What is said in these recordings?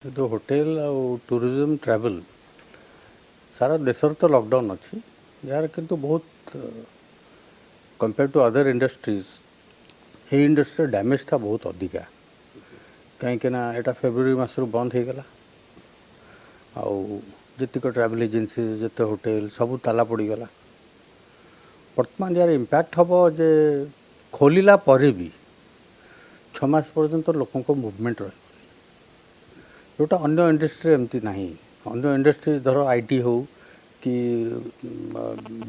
तो hotel tourism travel सारा देश तो लॉकडाउन अच्छी यार किंतु बहुत कंपेयर टू अदर इंडस्ट्रीज ये इंडस्ट्री डैमेज था बहुत अधिका कहीं यहाँ फेब्रुआरी मासरू बंद हो गला आतीक ट्रैवल एजेंसी जिते होटेल सब ताला पड़गला बर्तमान यार इम्पैक्ट हम जे खोलला पर भी 6 मास पर्यंत लोक मुवमेंट रही जोटा अन्य इंडस्ट्री एमती ना अन्य इंडस्ट्री धर आईटी हो कि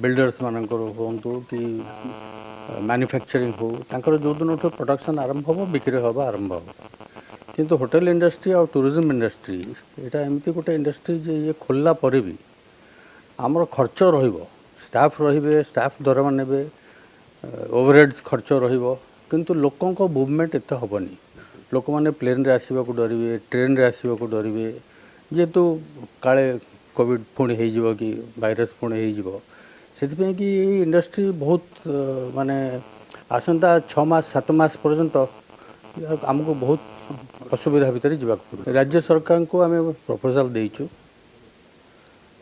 बिल्डर्स मानकर हूँ कि मैन्युफैक्चरिंग हो तांकर जो दिन प्रोडक्शन आरंभ हो बिक्री हम आरंभ हो किंतु होटेल इंडस्ट्री और टूरिज्म इंडस्ट्री यहाँ एमती गोटे इंडस्ट्री जे ये खोलला पर भी आमर खर्च स्टाफ रे स्टाफ दरमा ने ओवरहेड्स खर्च किंतु लोकों को मूवमेंट एत हेनी लोक मैंने प्लेन रे आसवा को डरवे ट्रेन रे आसवा को डरवे जेहेतु काले कोविड पुणी हो कि भाइरस पुणी हो कि इंडस्ट्री बहुत माने आसंता 6 मास 7 मास पर्यंत आमको बहुत असुविधा भितर जावाक पड़े राज्य सरकार को आम प्रपोजल देचु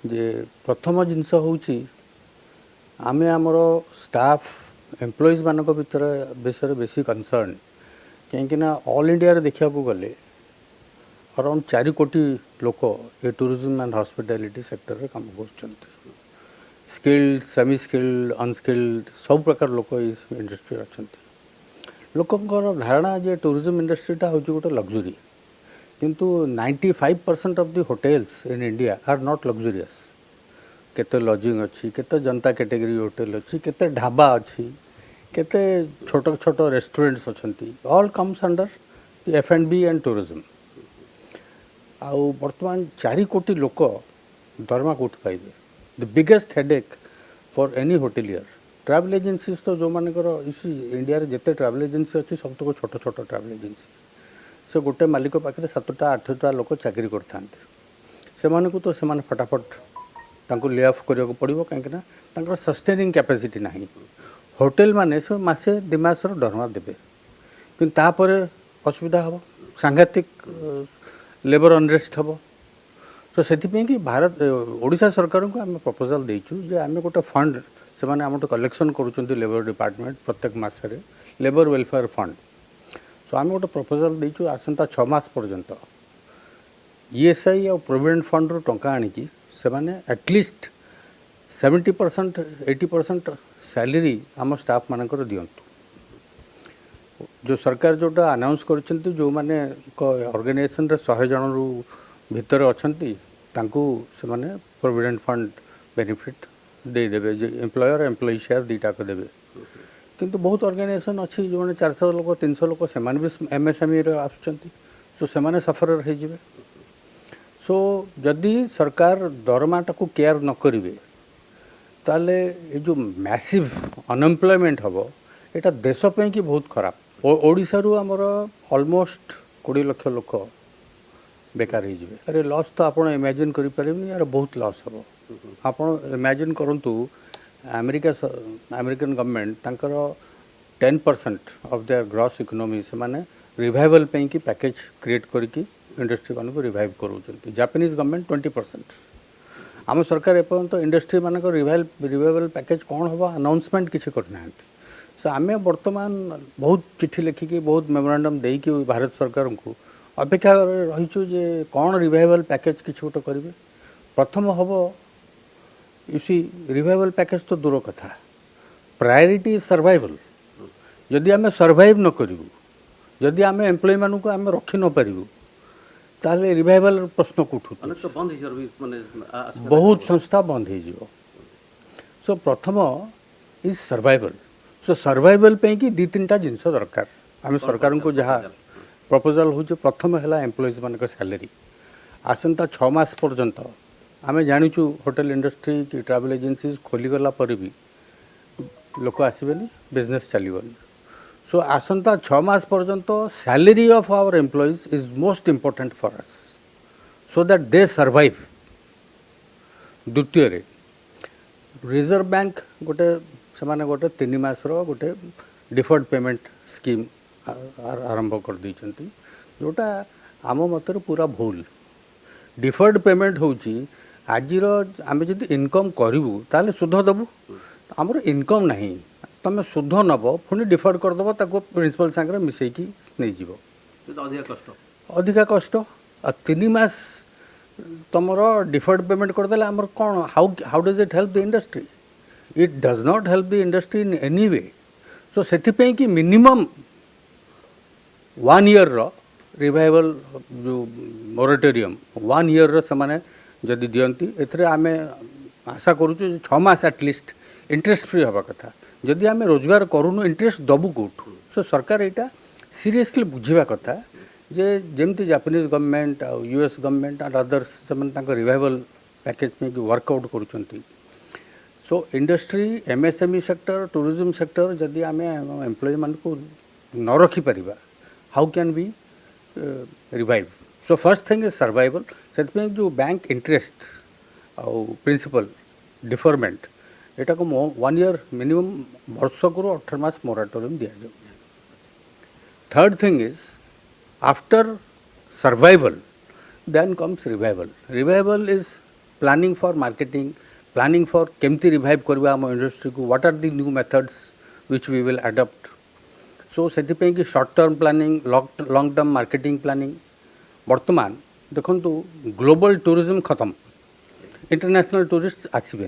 जे प्रथम जिनस होची आमे आमर स्टाफ एम्प्लॉइज मानक भीतर विषय बेसी कंसर्न कहीं ऑल इंडिया रे देखा गले अराउंड 4 कोटी लोक ये टूरिज्म एंड हॉस्पिटैलिटी सेक्टर रे काम कर स्किल्ड सेमी स्किल्ड अनस्किल्ड सब प्रकार लोक इस इंडस्ट्री अच्छा लोकंर धारणा जे टूरिज्म इंडस्ट्रीटा हूँ गोटे लग्जरी किंतु 95% of the hotels in India are not luxurious केते लॉजिंग अच्छी केते जनता कैटेगरी होटेल अच्छी केते ढाबा अच्छी केते छोट छोट रेस्टोरेंट्स अच्छी all comes under F&B and tourism आउ बर्तमान 4 कोटी लोक दरमा कोट पाइबे the biggest headache for any hotelier travel agencies तो जो मानकर इसी इंडिया रे जिते ट्रैवल एजेंसी अच्छी सब तो छोट छोट ट्रैवल एजेंसी से गोटे मालिक पाखे 7टा 8टा लोक चाकरी करते तो से फटाफट तांको ले ऑफ करने को पड़ो कहीं सस्टेनिंग कैपेसिटी ना होटेल माने से मासे 2 मासर दरमा देवे कि तापर असुविधा हम सांघातिक लेबर अनरेस्ट हम तो से कि भारत ओडिशा सरकार को आम प्रपोजल देचु जे आम गोटे फंड से मैंने आम कलेक्शन करुँच लेबर डिपार्टमेंट प्रत्येक मसरे लेबर वेलफेयर फंड तो आम गोटे प्रपोजल देचु आसंता 6 मास पर्यंत ESI और प्रोविडेंट फंड रू टंका आनिकी से मैंने एटलिस्ट 70% 80% सैलरी आम स्टाफ मानकर दिंतु जो सरकार जोटा अनाउंस करछंती जो माने ऑर्गेनाइजेशन रे 100 जन रु भीतर अछंती तांकू से माने प्रोविडेंट फंड बेनिफिट दे देबे जे एम्प्लॉयर एम्प्लॉई शेयर दीटा को देबे किंतु बहुत ऑर्गेनाइजेशन अच्छी जो माने 400 लोक 300 लोक से माने भी MSME रे आछंती सो से माने सफरर हे जिवे सो जदि सरकार दरमाटा को केयर न करिवे ताले ये जो मैसिव अनएम्प्लॉयमेंट हम यहाँ देशपाई कि बहुत खराब ओडिशा रु आमर ऑलमोस्ट 20 लाख लोक बेकार हो जाए अरे लॉस तो आप इमेजिन करें यार बहुत लॉस हम आप इमेजिन करूँ अमेरिकन गवर्नमेंट तांकर 10% ऑफ देयर ग्रॉस इकोनॉमी से माने रिवाइवल की पैकेज क्रिएट करके इंडस्ट्री मान को रिवाइव करूँ जापानीज गवर्नमेंट 20% आम सरकार एपर्यंत इंडस्ट्री मानक रिवाइवल पैकेज कौन हम अनाउंसमेंट किसी करना सो आम बर्तमान बहुत चिट्ठी लिखिकी बहुत मेमोरांडम देकी भारत सरकार को अपेक्षा रहीचु जे कौन रिवाइवल पैकेज किसी गोटे करेंगे प्रथम हम इसी रिवाइवल पैकेज तो दूर कथा प्रायोरिटी सर्वाइवल जदि आम सर्वाइव न करूँ जदि आम एम्प्लॉय मानक आम रखी न पारू ताले रिवाइवल प्रश्न को उठू बहुत संस्था बंद हो सो प्रथम इज सर्वाइवल सो सर्वाइवल पे कि 2-3टा जिनस दरकार आम सरकार को जहाँ प्रपोजल हो प्रथम है एम्प्लॉइज मान सैलरी आसंता 6 मास पर्यंत आम जाचु होटेल इंडस्ट्री कि ट्रैवल एजेंसीज खोलीगला पर भी लोक आसबेनि बिजनेस चलबनी सो आसंता 6 मास पर्यंत salary of our employees is most important for us so that they survive द्वितीय रिजर्व बैंक गोटे से माने गोटे 3 मासर गोटे डिफर्ड पेमेंट स्कीम आरंभ कर देइछंती जोटा आम मतरे पूरा भूल डिफर्ड पेमेंट होची आज आम जब इनकम करूँ ताले सुध दबु आमर इनकम नहीं तुम सुध नब पुणी डिफर्ड करदेव ताको प्रिंसिपल सागर मिसेकी नहीं जीव अधिका कष्ट आ 3 मास तुम डिफर्ड पेमेंट करदे आमर कौन how does it help the industry it does not help the industry in any way so से कि मिनिमम 1 ईयर रिवाइवल जो मोराटोरियम 1 ईयर से जदि दियंती एथरे आमे आशा करूँ 6 मास एटलिस्ट इंटरेस्ट फ्री हवा कथा जदि आमे रोजगार करूनु इंटरेस्ट दबु कोठू सो सरकार एटा सीरियसली बुझिबा कथा जे जेमती जापानीज गवर्नमेंट आ यूएस गवर्नमेंट एंड अदर्स से रिवाइवल पैकेज में वर्कआउट करूछंती so industry MSME sector tourism sector जदि आमे एम्प्लॉय मान को न रखी परिबा how can be revive so first thing is survival से जो बैंक इंटरेस्ट आउ प्रिंसिपल डिफरमेंट एटा को 1 ईयर मिनिमम वर्ष को 18 मास मोराटोरियम दिया जाए third thing is after survival then comes revival revival is planning for marketing planning for केमती रिवाइव करवा आम इंडस्ट्री को what are the new methods which we will adopt so से कि short term planning long term marketing planning वर्तमान देखु global tourism खत्म international tourist आसबे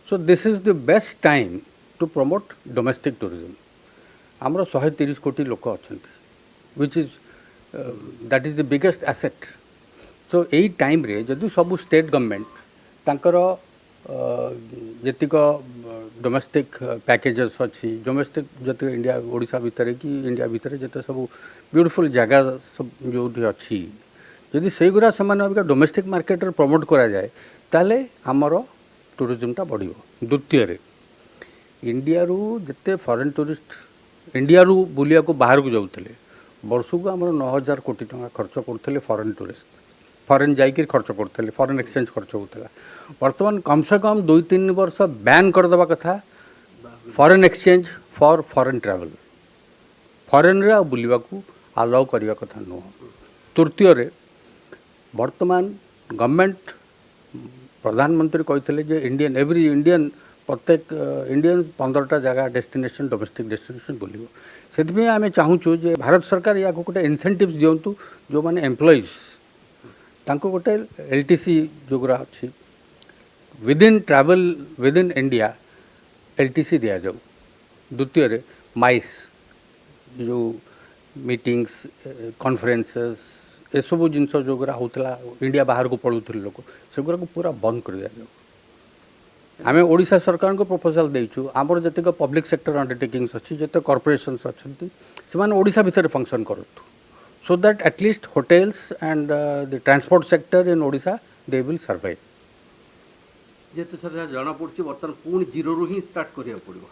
so this is the best time to promote domestic tourism आमर 130 कोटी लोक अच्छा which is that is the biggest asset so यही टाइम रे जदि सब स्टेट गवर्नमेंट तांकर जेतिक डोमेस्टिक पैकेजेस अच्छी डोमेस्टिक जति इंडिया ओडिशा भितर कि इंडिया भितर जते सब ब्यूटीफुल जगह सब जो अच्छी जदि से गुरा से डोमेस्टिक मार्केट रे प्रमोट करा जाए ताले आमर टूरिज्मटा बढ़ियो द्वितीय इंडिया रु जते फॉरेन टूरिस्ट इंडिया रु बुलिया को बाहर को जाउतले वर्ष को आमर 9000 कोटी टका खर्च करते फॉरेन टूरिस्ट फॉरेन जाइए खर्च करते फॉरेन एक्सचेंज खर्च होता बर्तमान कम से कम 2-3 वर्ष बैन करदेवा कथा foreign exchange for foreign travel foreign रे बुलवा को अलाउ करने कथा नुह तृतीय बर्तमान गवर्नमेंट प्रधानमंत्री कहते जे इंडियन एवरी इंडियन प्रत्येक इंडियन 15टा जगह डेस्टिनेशन डोमेस्टिक डेस्टिनेशन बुलव से आम चाहूँ जे भारत सरकार या गोटे इनसेंटिव्स दिंतु जो मैंने एम्प्लॉइज तांको गोटे एलटीसी जोगरा अच्छी within travel within India LTC दिया जाऊ द्वितीय माइस जो मीटिंग्स कॉन्फ्रेंसेस ये सब जिनस जोगरा होता इंडिया बाहर को पड़ूले लोक सेगुरा को पूरा बंद कर दिया जाऊ आम ओडिशा सरकार को प्रपोजल देचु आमर जतिक पब्लिक सेक्टर अंडरटेकिंग्स अच्छी जिते कॉर्पोरेशंस अच्छा से ओडिशा भितर function करतु so that at least hotels and the transport sector in Odisha they will survive. जेतु सर जाना पड़छि वर्तमान पूर्ण जीरो रु ही स्टार्ट करिया पड़िबो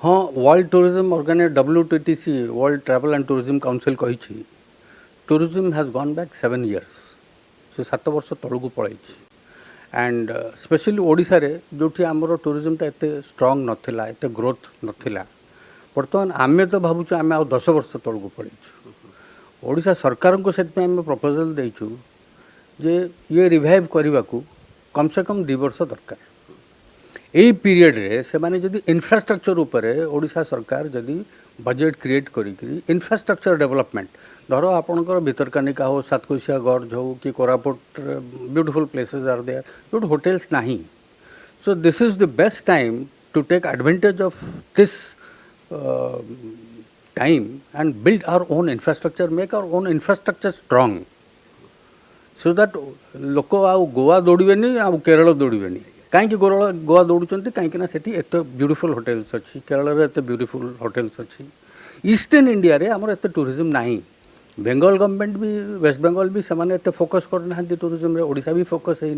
हाँ world tourism organize WTTC world travel and tourism council कही tourism has gone back 7 years से 7 वर्ष तलू पड़ाई एंड स्पेशली ओडिशा रे जोठी आमर टूरिज्मटा एते स्ट्रांग नथिला एते ग्रोथ नथिला बर्तमान आमे तो भाबुछु आमे आ 10 वर्ष तलू पड़ाई ओडिशा सरकार को आम प्रपोजल देचु जे ये रिवाइव करने को कम से कम 2 वर्ष दरकार यही पीरियड रे से माने जदि इंफ्रास्ट्रक्चर उपरे ओडिशा सरकार जदि बजेट क्रिएट करी इंफ्रास्ट्रक्चर डेवलपमेंट धरो आपणकर भितरकनिका हो सातकोशिया गॉर्ज हो कि Koraput beautiful places are there जो होटेल्स नहीं so this is the best time to take advantage of this time and build our own infrastructure, make our own infrastructure strong, so that लोक आउ गोवा दौड़बेनी आउ केरल दौड़बेनी कहीं गोवा दौड़ुंट कहीं से एत ब्यूटीफुल होटेल्स अच्छी केरल एत ब्यूटीफुल होटेल्स अच्छी ईस्टर्न इंडिया रे आमर एत टूरिज्म नहीं बेंगल गवर्नमेंट भी वेस्ट बेंगल भी से एत फोकस करना टूरिज्म रे ओडिशा भी फोकस है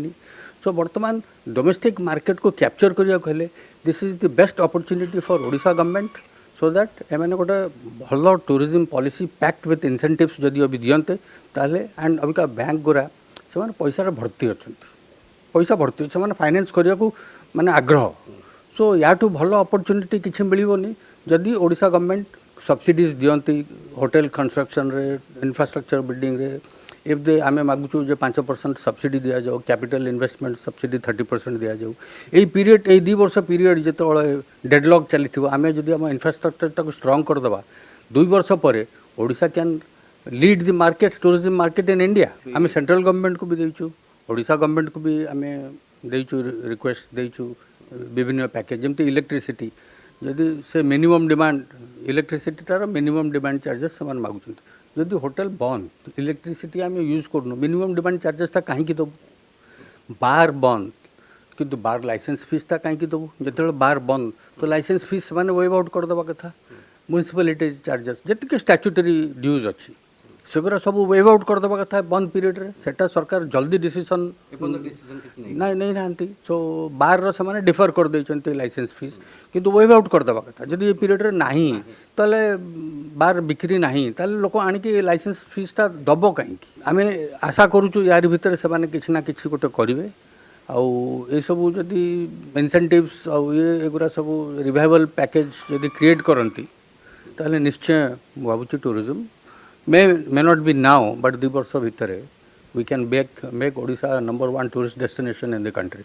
सो बर्तमान डोमेस्टिक मार्केट को कैप्चर करिया कहले this is the best opportunity for Odisha government so that एम गोटे भल tourism policy packed with incentives जदि अभी दियंते ताले एंड अबिका बैंक गुरा से पैसा भर्ती अच्छा पैसा भर्ती से फाइनेंस करने को माने आग्रह सो याठू भल अपॉर्चुनिटी किसी मिलनी जदि ओडिशा गवर्नमेंट सब्सिडीज दियंती होटेल कंस्ट्रक्शन रे इंफ्रास्ट्रक्चर बिल्डिंग रे इफ दे आम मागुचु जे 5% सब्सिडी दि जाऊ कैपिटल इन्वेस्टमेंट सब्सिडी 30% दि जाऊ यही पीरियड यही 2 वर्ष पीरियड जो डेडलॉक चली आम जदि आम इन्फ्रास्ट्रक्चर टाक स्ट्रंग करदे 2 वर्ष पर Odisha can lead the market tourism market in India आम सेंट्रल गवर्नमेंट को भी देचु ओडिशा गवर्नमेंट को भी आम देचु रिक्वेस्ट देचु विभिन्न पैकेज जमती इलेक्ट्रिसिटी जदि से मिनिमम डिमांड इलेक्ट्रिसिटी तार मिनिमम डिमांड चार्जेस से मागुं जदि होटेल बंद इलेक्ट्रिसिटी आम यूज करूँ मिनिमम डिमांड चार्जेसटा कहीं दबू बार बंद किंतु बार लाइसेंस फीसटा कहीं दबू जो बार बंद तो लाइसेंस फीस मैंने वेव आउट करदे कथा म्यूनिसिपालिटी चार्जेस जी स्टैट्यूटरी ड्यूज अच्छी सेगुरा सब वेव आउट करदे कथा बंद पीरियड रे सेटा सरकार जल्दी डिसीजन नहीं ना सो बार से डिफर कर देते लाइसेंस फीस किंतु वेव आउट करदे कथा जदि ये पीरियड रे नहीं ताले बार बिक्री नहीं ताले लोक आनिकी लाइसेंस फीसटा दब कहीं आम आशा करूँ यार भितर से किसी ना किसी गोटे करेंगे आउ ये सब जदि इनसेंटिव्स आउ ये एगुरा सब रिवाइवल पैकेज जदि क्रिएट करती ताले निश्चय भावुँ tourism may not be now but 2 वर्ष भितर we can make Odisha number 1 tourist destination in the country.